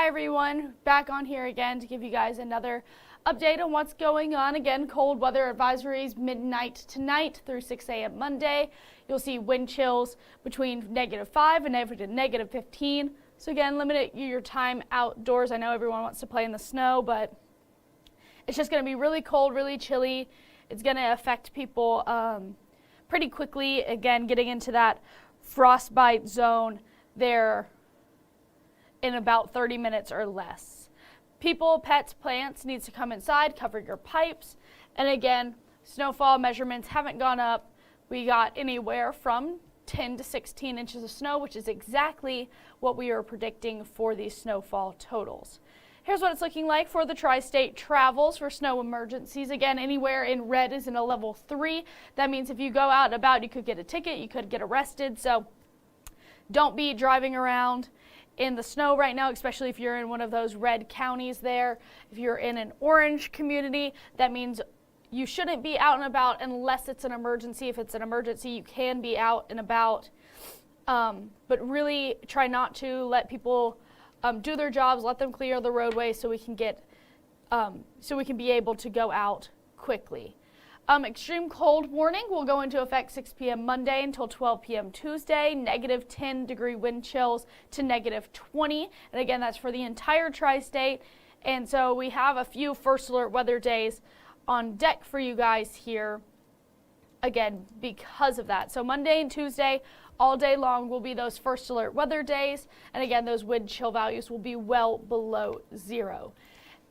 Hi everyone, back on here again to give you guys another update on what's going on. Again, cold weather advisories midnight tonight through 6 a.m. Monday. You'll see wind chills between -5 and -15. So again, limit your time outdoors. I know everyone wants to play in the snow, but it's just going to be really cold, really chilly. It's going to affect people pretty quickly. Again, getting into that frostbite zone there in about 30 minutes or less. People, pets, plants needs to come inside, cover your pipes. And again, snowfall measurements haven't gone up. We got anywhere from 10 to 16 inches of snow, which is exactly what we are predicting for these snowfall totals. Here's what it's looking like for the tri-state travels for snow emergencies. Again, anywhere in red is in a level 3. That means if you go out and about, you could get a ticket, you could get arrested. So don't be driving around in the snow right now, especially if you're in one of those red counties there. If you're in an orange community, that means you shouldn't be out and about unless it's an emergency. If it's an emergency, you can be out and about. But really try not to let people do their jobs, let them clear the roadway so we can be able to go out quickly. Extreme cold warning will go into effect 6 p.m. Monday until 12 p.m. Tuesday, -10-degree wind chills to -20. And again, that's for the entire tri-state. And so we have a few first alert weather days on deck for you guys here, again, because of that. So Monday and Tuesday, all day long will be those first alert weather days. And again, those wind chill values will be well below 0.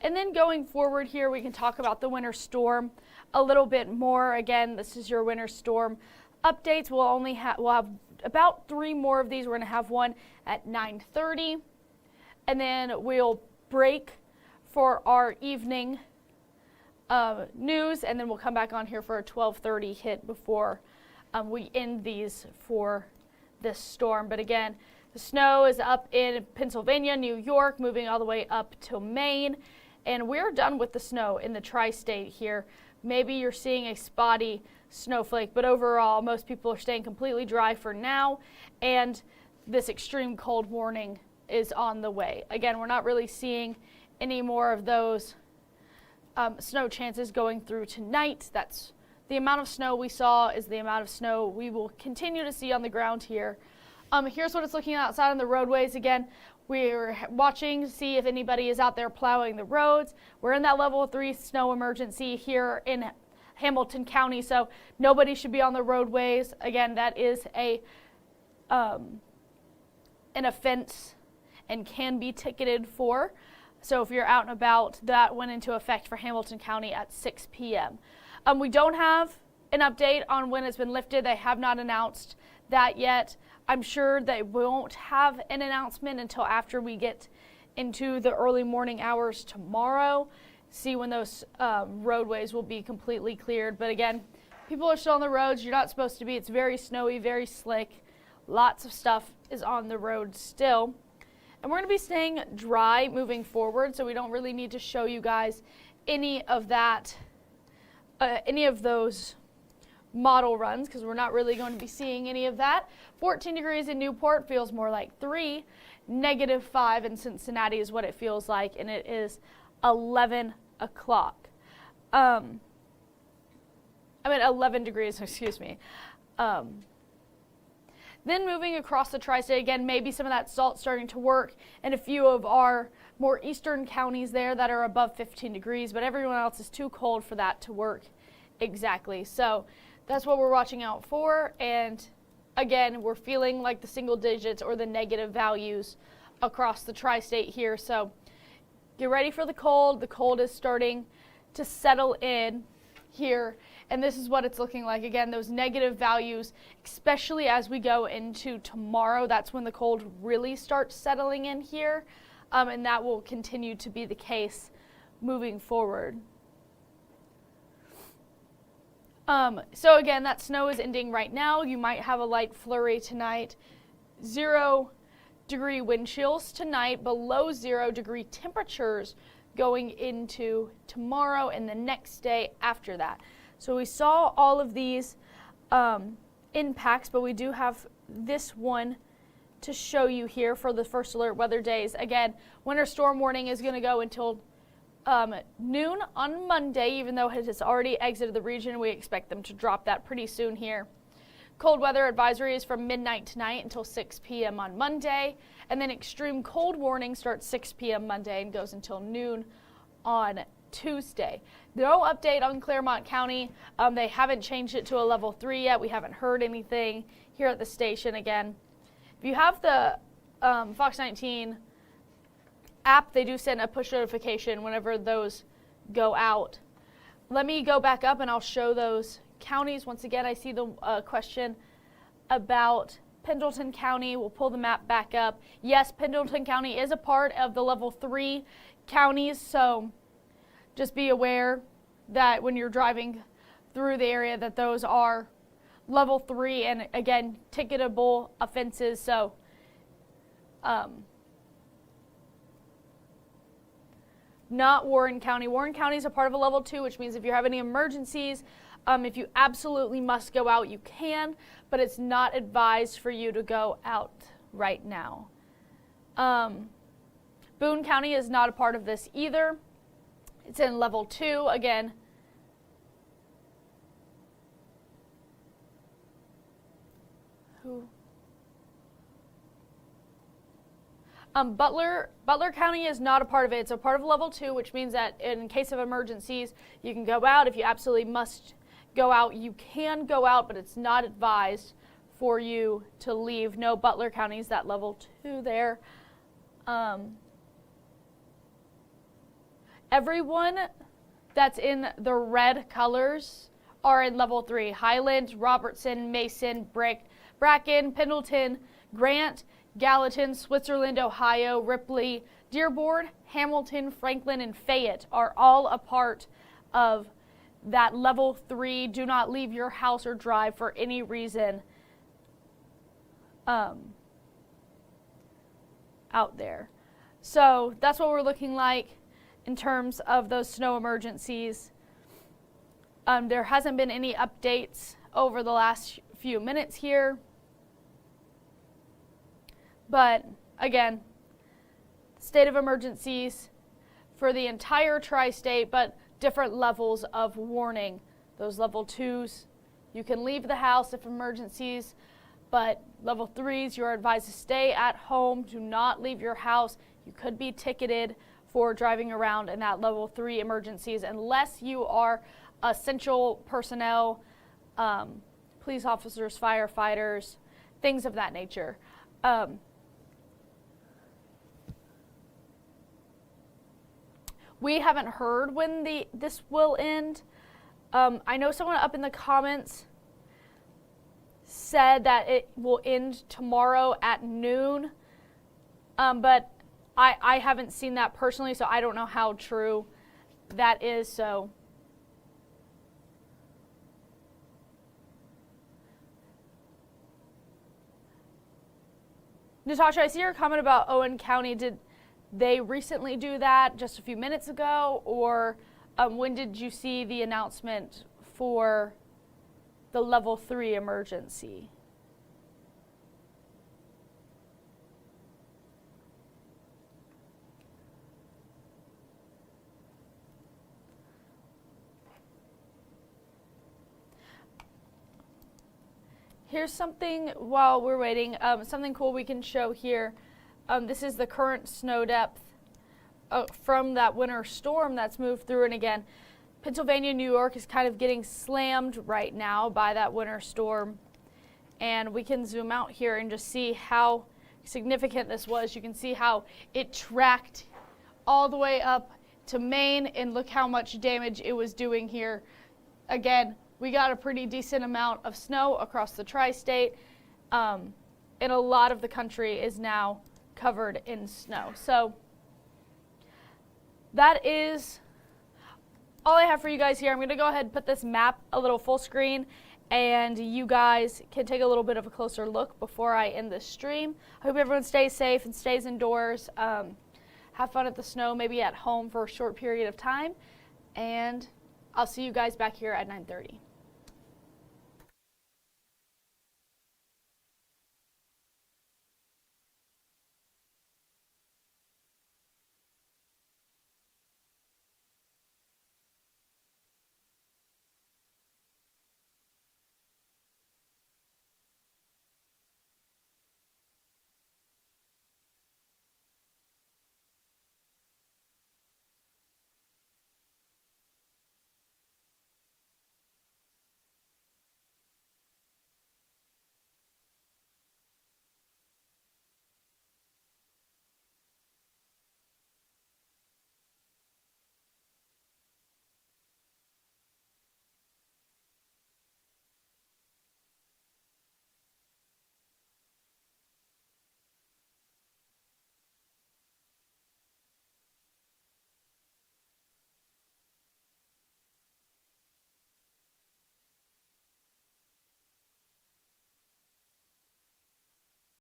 And then going forward here, we can talk about the winter storm a little bit more. Again, this is your winter storm updates. We'll have about 3 more of these. We're going to have one at 9:30, and then we'll break for our evening news, and then we'll come back on here for a 12:30 hit before we end these for this storm. But again, the snow is up in Pennsylvania, New York, moving all the way up to Maine. And we're done with the snow in the tri-state here. Maybe you're seeing a spotty snowflake, but overall, most people are staying completely dry for now, and this extreme cold warning is on the way. Again, we're not really seeing any more of those snow chances going through tonight. That's the amount of snow we saw is the amount of snow we will continue to see on the ground here. Here's what it's looking outside on the roadways. Again, we're watching to see if anybody is out there plowing the roads. We're in that level 3 snow emergency here in Hamilton County, so nobody should be on the roadways. Again, that is an offense and can be ticketed for. So if you're out and about, that went into effect for Hamilton County at 6 p.m. We don't have an update on when it's been lifted. They have not announced that yet. I'm sure they won't have an announcement until after we get into the early morning hours tomorrow. See when those roadways will be completely cleared. But again, people are still on the roads. You're not supposed to be. It's very snowy, very slick. Lots of stuff is on the road still. And we're going to be staying dry moving forward, so we don't really need to show you guys any of that, any of those model runs, because we're not really going to be seeing any of that. 14 degrees in Newport feels more like 3. -5 in Cincinnati is what it feels like, and it is 11 o'clock. 11 degrees, excuse me. Then moving across the tri-state, again, maybe some of that salt starting to work in a few of our more eastern counties there that are above 15 degrees, but everyone else is too cold for that to work exactly. So that's what we're watching out for. And again, we're feeling like the single digits or the negative values across the tri-state here. So get ready for the cold. The cold is starting to settle in here. And this is what it's looking like. Again, those negative values, especially as we go into tomorrow, that's when the cold really starts settling in here. And that will continue to be the case moving forward. So again, that snow is ending right now. You might have a light flurry tonight. 0-degree wind chills tonight, below 0-degree temperatures going into tomorrow and the next day after that. So we saw all of these impacts, but we do have this one to show you here for the first alert weather days. Again, winter storm warning is going to go until noon on Monday, even though it has already exited the region. We expect them to drop that pretty soon here. Cold weather advisory is from midnight tonight until 6 p.m. on Monday, and then extreme cold warning starts 6 p.m. Monday and goes until noon on Tuesday. No update on Claremont County. They haven't changed it to a level 3 yet. We haven't heard anything here at the station. Again, if you have the Fox 19 app, they do send a push notification whenever those go out. Let me go back up and I'll show those counties. Once again, I see the question about Pendleton County. We'll pull the map back up. Yes, Pendleton County is a part of the level 3 counties, so just be aware that when you're driving through the area that those are level 3 and again ticketable offenses. So not Warren County. Warren County is a part of a level 2, which means if you have any emergencies, if you absolutely must go out, you can, but it's not advised for you to go out right now. Boone County is not a part of this either. It's in level 2. Again, Butler County is not a part of it. It's a part of level 2, which means that in case of emergencies, you can go out. If you absolutely must go out, you can go out, but it's not advised for you to leave. No, Butler County is that level 2 there. Everyone that's in the red colors are in level 3. Highland, Robertson, Mason, Bracken, Pendleton, Grant, Gallatin, Switzerland, Ohio, Ripley, Dearborn, Hamilton, Franklin, and Fayette are all a part of that level 3. Do not leave your house or drive for any reason out there. So that's what we're looking like in terms of those snow emergencies. There hasn't been any updates over the last few minutes here. But again, state of emergencies for the entire tri-state, but different levels of warning. Those level 2s, you can leave the house if emergencies, but level 3s, you're advised to stay at home. Do not leave your house. You could be ticketed for driving around in that level 3 emergencies unless you are essential personnel, police officers, firefighters, things of that nature. We haven't heard when this will end. I know someone up in the comments said that it will end tomorrow at noon, but I haven't seen that personally, so I don't know how true that is. So Natasha, I see your comment about Owen County. Did they recently do that just a few minutes ago, or when did you see the announcement for the level 3 emergency? Here's something while we're waiting, something cool we can show here. This is the current snow depth from that winter storm that's moved through. And again, Pennsylvania, New York is kind of getting slammed right now by that winter storm. And we can zoom out here and just see how significant this was. You can see how it tracked all the way up to Maine, and look how much damage it was doing here. Again, we got a pretty decent amount of snow across the tri-state, and a lot of the country is now covered in snow. So that is all I have for you guys here. I'm going to go ahead and put this map a little full screen, and you guys can take a little bit of a closer look before I end this stream. I hope everyone stays safe and stays indoors. Have fun at the snow, maybe at home for a short period of time, and I'll see you guys back here at 9:30.